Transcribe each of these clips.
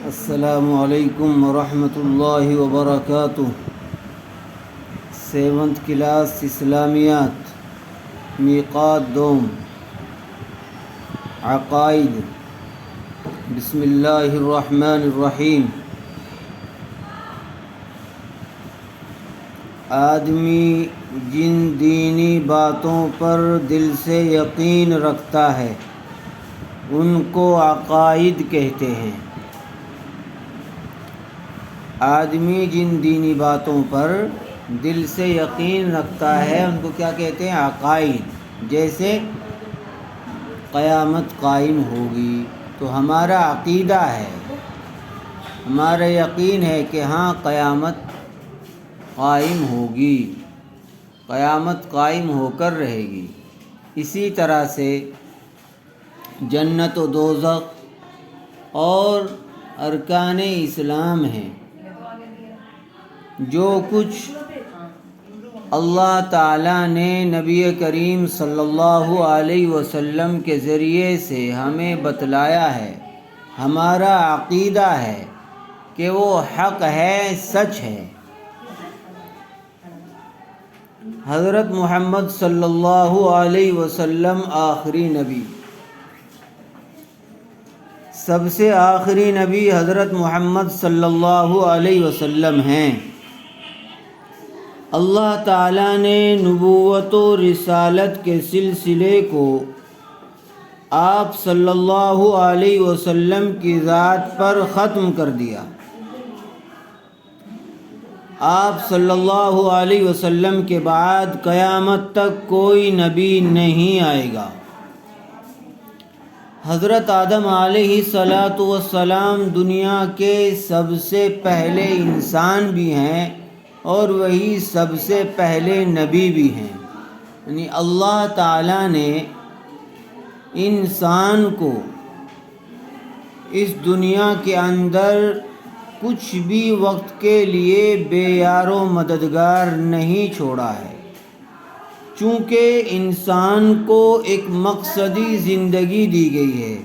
السلام علیکم ورحمۃ اللہ وبرکاتہ۔ 7th کلاس اسلامیات، میقات دوم، عقائد۔ بسم اللہ الرحمن الرحیم۔ آدمی جن دینی باتوں پر دل سے یقین رکھتا ہے ان کو عقائد کہتے ہیں۔ آدمی جن دینی باتوں پر دل سے یقین رکھتا ہے ان کو کیا کہتے ہیں؟ عقائد۔ جیسے قیامت قائم ہوگی تو ہمارا عقیدہ ہے، ہمارا یقین ہے کہ ہاں قیامت قائم ہوگی، قیامت قائم ہو کر رہے گی۔ اسی طرح سے جنت و دوزخ اور ارکان اسلام ہیں، جو کچھ اللہ تعالیٰ نے نبی کریم صلی اللہ علیہ وسلم کے ذریعے سے ہمیں بتلایا ہے، ہمارا عقیدہ ہے کہ وہ حق ہے، سچ ہے۔ حضرت محمد صلی اللہ علیہ وسلم آخری نبی، سب سے آخری نبی حضرت محمد صلی اللہ علیہ وسلم ہیں۔ اللہ تعالیٰ نے نبوت و رسالت کے سلسلے کو آپ صلی اللہ علیہ وسلم کی ذات پر ختم کر دیا۔ آپ صلی اللہ علیہ وسلم کے بعد قیامت تک کوئی نبی نہیں آئے گا۔ حضرت آدم علیہ السلام دنیا کے سب سے پہلے انسان بھی ہیں اور وہی سب سے پہلے نبی بھی ہیں۔ یعنی اللہ تعالیٰ نے انسان کو اس دنیا کے اندر کچھ بھی وقت کے لیے بے یار و مددگار نہیں چھوڑا ہے، چونکہ انسان کو ایک مقصدی زندگی دی گئی ہے،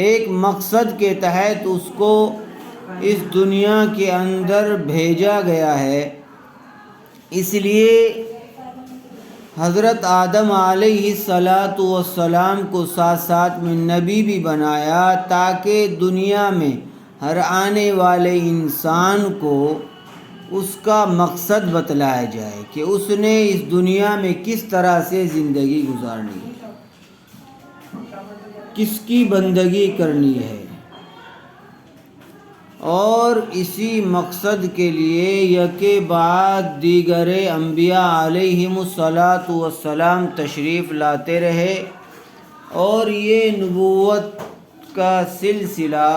ایک مقصد کے تحت اس کو اس دنیا کے اندر بھیجا گیا ہے۔ اس لیے حضرت آدم علیہ السلام کو ساتھ ساتھ میں نبی بھی بنایا، تاکہ دنیا میں ہر آنے والے انسان کو اس کا مقصد بتلایا جائے کہ اس نے اس دنیا میں کس طرح سے زندگی گزارنی ہے، کس کی بندگی کرنی ہے۔ اور اسی مقصد کے لیے یکے بعد دیگر انبیاء علیہم السلام تشریف لاتے رہے، اور یہ نبوت کا سلسلہ،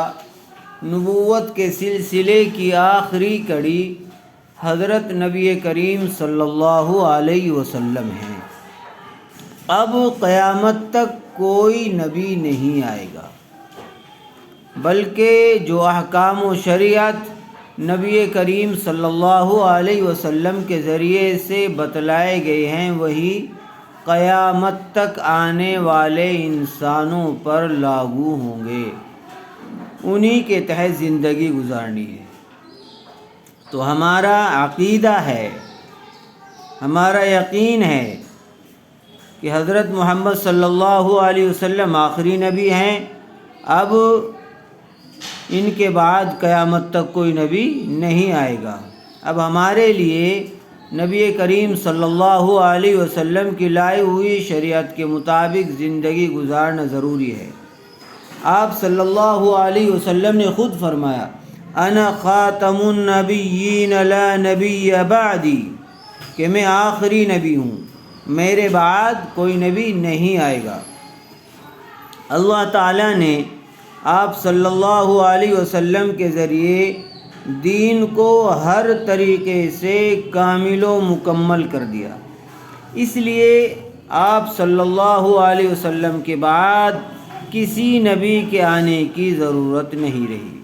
نبوت کے سلسلے کی آخری کڑی حضرت نبی کریم صلی اللہ علیہ وسلم ہے۔ اب قیامت تک کوئی نبی نہیں آئے گا، بلکہ جو احکام و شریعت نبی کریم صلی اللہ علیہ وسلم کے ذریعے سے بتلائے گئے ہیں وہی قیامت تک آنے والے انسانوں پر لاگو ہوں گے، انہی کے تحت زندگی گزارنی ہے۔ تو ہمارا عقیدہ ہے، ہمارا یقین ہے کہ حضرت محمد صلی اللہ علیہ وسلم آخری نبی ہیں۔ اب ان کے بعد قیامت تک کوئی نبی نہیں آئے گا۔ اب ہمارے لیے نبی کریم صلی اللہ علیہ وسلم کی لائی ہوئی شریعت کے مطابق زندگی گزارنا ضروری ہے۔ آپ صلی اللہ علیہ وسلم نے خود فرمایا، انا خاتم النبیین لا نبی بعدی، کہ میں آخری نبی ہوں، میرے بعد کوئی نبی نہیں آئے گا۔ اللہ تعالیٰ نے آپ صلی اللہ علیہ وسلم کے ذریعے دین کو ہر طریقے سے کامل و مکمل کر دیا، اس لیے آپ صلی اللہ علیہ وسلم کے بعد کسی نبی کے آنے کی ضرورت نہیں رہی۔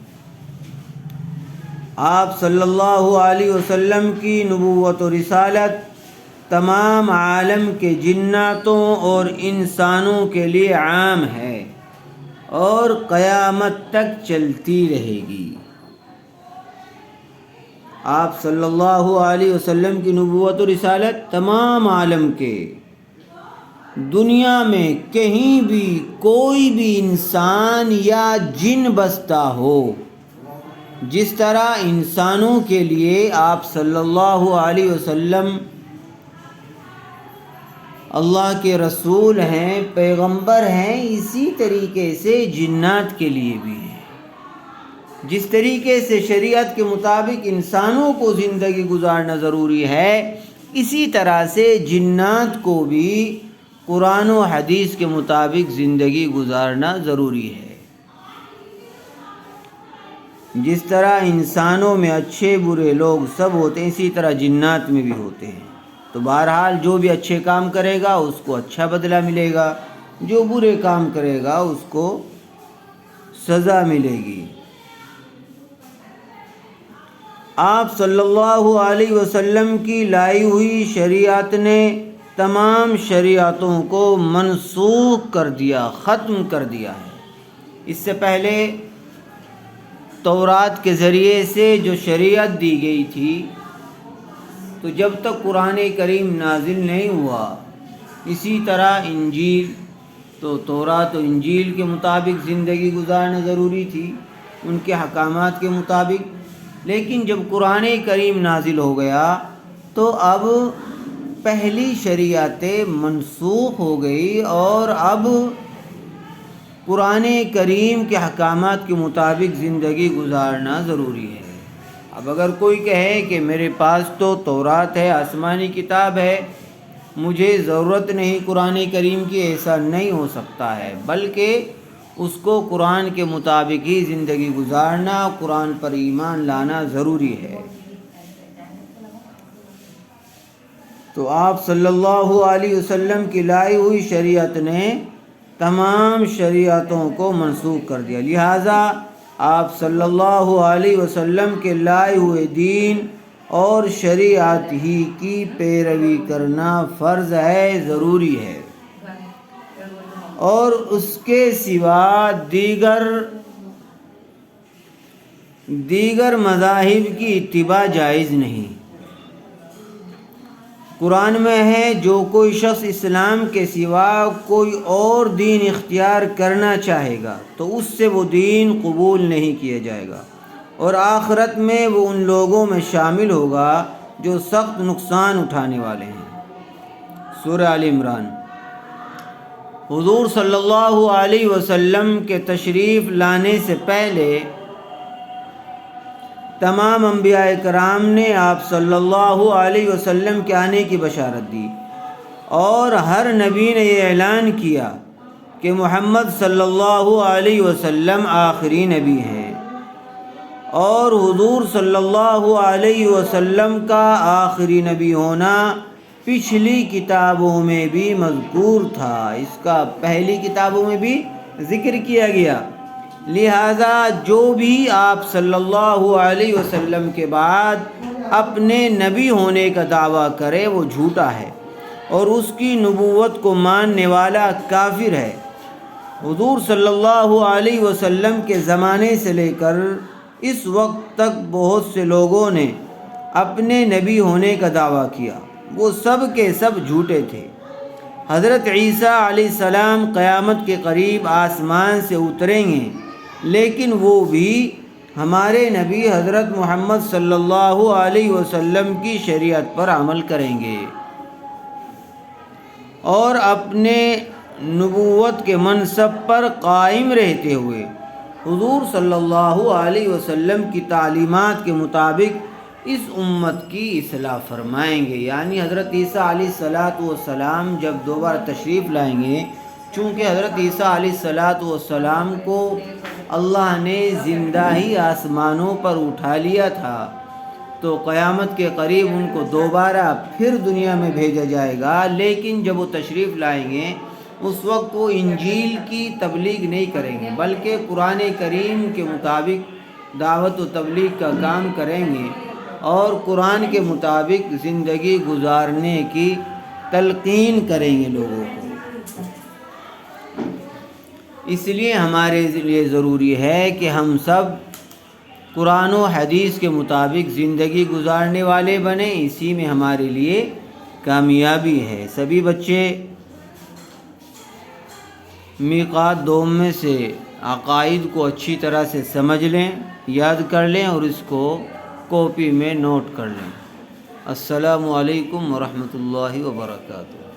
آپ صلی اللہ علیہ وسلم کی نبوت و رسالت تمام عالم کے جناتوں اور انسانوں کے لیے عام ہے اور قیامت تک چلتی رہے گی۔ آپ صلی اللہ علیہ وسلم کی نبوت و رسالت تمام عالم کے دنیا میں کہیں بھی کوئی بھی انسان یا جن بستا ہو، جس طرح انسانوں کے لیے آپ صلی اللہ علیہ وسلم اللہ کے رسول ہیں، پیغمبر ہیں، اسی طریقے سے جنات کے لیے بھی ہیں۔ جس طریقے سے شریعت کے مطابق انسانوں کو زندگی گزارنا ضروری ہے، اسی طرح سے جنات کو بھی قرآن و حدیث کے مطابق زندگی گزارنا ضروری ہے۔ جس طرح انسانوں میں اچھے برے لوگ سب ہوتے ہیں، اسی طرح جنات میں بھی ہوتے ہیں۔ تو بہرحال جو بھی اچھے کام کرے گا اس کو اچھا بدلہ ملے گا، جو برے کام کرے گا اس کو سزا ملے گی۔ آپ صلی اللہ علیہ وسلم کی لائی ہوئی شریعت نے تمام شریعتوں کو منسوخ کر دیا، ختم کر دیا ہے۔ اس سے پہلے تورات کے ذریعے سے جو شریعت دی گئی تھی، تو جب تک قرآن کریم نازل نہیں ہوا، اسی طرح انجیل، تو تورات و انجیل کے مطابق زندگی گزارنا ضروری تھی، ان کے احکامات کے مطابق۔ لیکن جب قرآن کریم نازل ہو گیا تو اب پہلی شریعتیں منسوخ ہو گئی، اور اب قرآن کریم کے احکامات کے مطابق زندگی گزارنا ضروری ہے۔ اب اگر کوئی کہے کہ میرے پاس تو تورات ہے، آسمانی کتاب ہے، مجھے ضرورت نہیں قرآن کریم کی، ایسا نہیں ہو سکتا ہے، بلکہ اس کو قرآن کے مطابق ہی زندگی گزارنا، قرآن پر ایمان لانا ضروری ہے۔ تو آپ صلی اللہ علیہ وسلم کی لائی ہوئی شریعت نے تمام شریعتوں کو منسوخ کر دیا، لہٰذا آپ صلی اللہ علیہ وسلم کے لائے ہوئے دین اور شریعت ہی کی پیروی کرنا فرض ہے، ضروری ہے، اور اس کے سوا دیگر مذاہب کی اتباع جائز نہیں۔ قرآن میں ہے، جو کوئی شخص اسلام کے سوا کوئی اور دین اختیار کرنا چاہے گا تو اس سے وہ دین قبول نہیں کیا جائے گا، اور آخرت میں وہ ان لوگوں میں شامل ہوگا جو سخت نقصان اٹھانے والے ہیں۔ سورہ آل عمران۔ حضور صلی اللہ علیہ وسلم کے تشریف لانے سے پہلے تمام انبیاء کرام نے آپ صلی اللہ علیہ وسلم کے آنے کی بشارت دی، اور ہر نبی نے یہ اعلان کیا کہ محمد صلی اللہ علیہ وسلم آخری نبی ہیں، اور حضور صلی اللہ علیہ وسلم کا آخری نبی ہونا پچھلی کتابوں میں بھی مذکور تھا، اس کا پہلی کتابوں میں بھی ذکر کیا گیا۔ لہذا جو بھی آپ صلی اللہ علیہ وسلم کے بعد اپنے نبی ہونے کا دعویٰ کرے وہ جھوٹا ہے، اور اس کی نبوت کو ماننے والا کافر ہے۔ حضور صلی اللہ علیہ وسلم کے زمانے سے لے کر اس وقت تک بہت سے لوگوں نے اپنے نبی ہونے کا دعویٰ کیا، وہ سب کے سب جھوٹے تھے۔ حضرت عیسیٰ علیہ السلام قیامت کے قریب آسمان سے اتریں گے، لیکن وہ بھی ہمارے نبی حضرت محمد صلی اللہ علیہ وسلم کی شریعت پر عمل کریں گے، اور اپنے نبوت کے منصب پر قائم رہتے ہوئے حضور صلی اللہ علیہ وسلم کی تعلیمات کے مطابق اس امت کی اصلاح فرمائیں گے۔ یعنی حضرت عیسیٰ علیہ السلام جب دوبارہ تشریف لائیں گے، چونکہ حضرت عیسیٰ علیہ السلام کو اللہ نے زندہ ہی آسمانوں پر اٹھا لیا تھا، تو قیامت کے قریب ان کو دوبارہ پھر دنیا میں بھیجا جائے گا، لیکن جب وہ تشریف لائیں گے اس وقت وہ انجیل کی تبلیغ نہیں کریں گے، بلکہ قرآن کریم کے مطابق دعوت و تبلیغ کا کام کریں گے، اور قرآن کے مطابق زندگی گزارنے کی تلقین کریں گے لوگوں کو۔ اس لیے ہمارے لیے ضروری ہے کہ ہم سب قرآن و حدیث کے مطابق زندگی گزارنے والے بنیں، اسی میں ہمارے لیے کامیابی ہے۔ سبھی بچے میقات دوم میں سے عقائد کو اچھی طرح سے سمجھ لیں، یاد کر لیں اور اس کو کاپی میں نوٹ کر لیں۔ السلام علیکم ورحمۃ اللہ وبرکاتہ۔